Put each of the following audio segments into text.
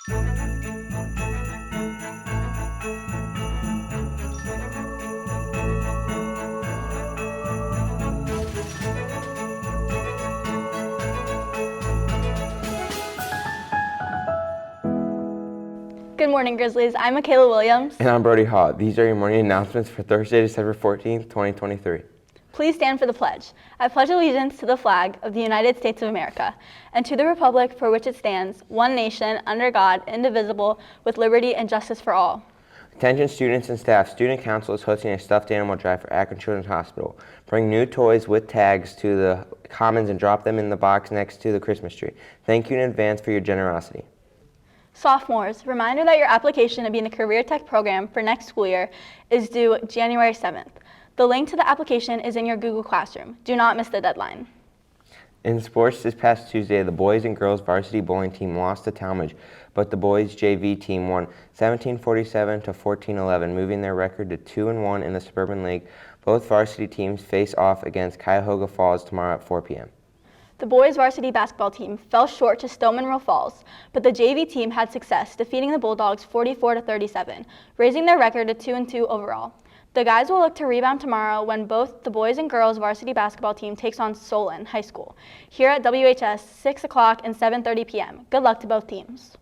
Good morning, Grizzlies. I'm Michaela Williams. And I'm Brody Hall. These are your morning announcements for Thursday, December 14th, 2023. Please stand for the pledge. I pledge allegiance to the flag of the United States of America and to the republic for which it stands, one nation, under God, indivisible, with liberty and justice for all. Attention students and staff. Student Council is hosting a stuffed animal drive for Akron Children's Hospital. Bring new toys with tags to the Commons and drop them in the box next to the Christmas tree. Thank you in advance for your generosity. Sophomores, reminder that your application to be in the Career Tech program for next school year is due January 7th. The link to the application is in your Google Classroom. Do not miss the deadline. In sports this past Tuesday, the boys and girls varsity bowling team lost to Talmadge, but the boys JV team won 17-47 to 14-11, moving their record to 2-1 in the Suburban League. Both varsity teams face off against Cuyahoga Falls tomorrow at 4 p.m. The boys varsity basketball team fell short to Stowe Monroe Falls, but the JV team had success, defeating the Bulldogs 44-37, raising their record to 2-2 overall. The guys will look to rebound tomorrow when both the boys and girls varsity basketball team takes on Solon High School here at WHS 6 o'clock and 7:30 p.m. Good luck to both teams.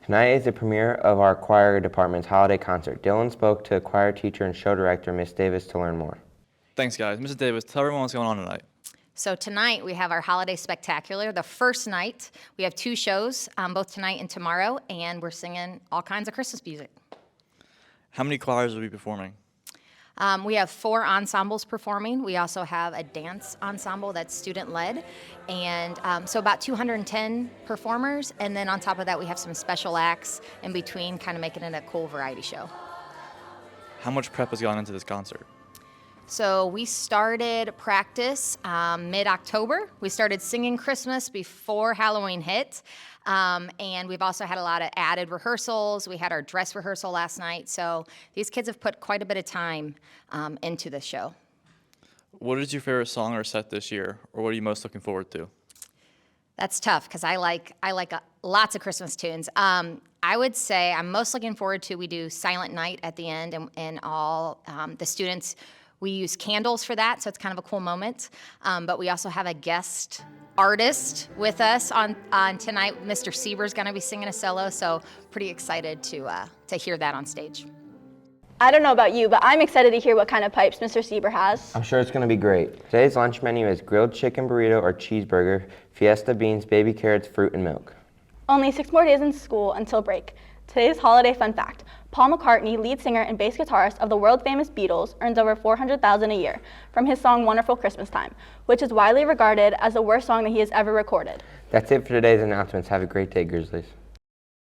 Tonight is the premiere of our choir department's holiday concert. Dylan spoke to choir teacher and show director Miss Davis to learn more. Thanks, guys. Mrs. Davis, tell everyone what's going on tonight. So tonight we have our Holiday Spectacular. The first night, we have two shows, both tonight and tomorrow, and we're singing all kinds of Christmas music. How many choirs will be performing? We have 4 ensembles performing. We also have a dance ensemble that's student-led, and so about 210 performers, and then on top of that we have some special acts in between, kind of making it a cool variety show. How much prep has gone into this concert? So we started practice mid-October. We started singing Christmas before Halloween hit, and we've also had a lot of added rehearsals. We had our dress rehearsal last night, so these kids have put quite a bit of time into the show. What is your favorite song or set this year, or what are you most looking forward to? That's tough because I like lots of Christmas tunes. I would say I'm most looking forward to, we do Silent Night at the end, and all the students, we use candles for that, so it's kind of a cool moment. But we also have a guest artist with us on tonight. Mr. Sieber's going to be singing a solo, so pretty excited to hear that on stage. I don't know about you, but I'm excited to hear what kind of pipes Mr. Sieber has. I'm sure it's going to be great. Today's lunch menu is grilled chicken burrito or cheeseburger, fiesta beans, baby carrots, fruit, and milk. Only 6 more days in school until break. Today's holiday fun fact: Paul McCartney, lead singer and bass guitarist of the world-famous Beatles, earns over $400,000 a year from his song Wonderful Christmas Time, which is widely regarded as the worst song that he has ever recorded. That's it for today's announcements. Have a great day, Grizzlies.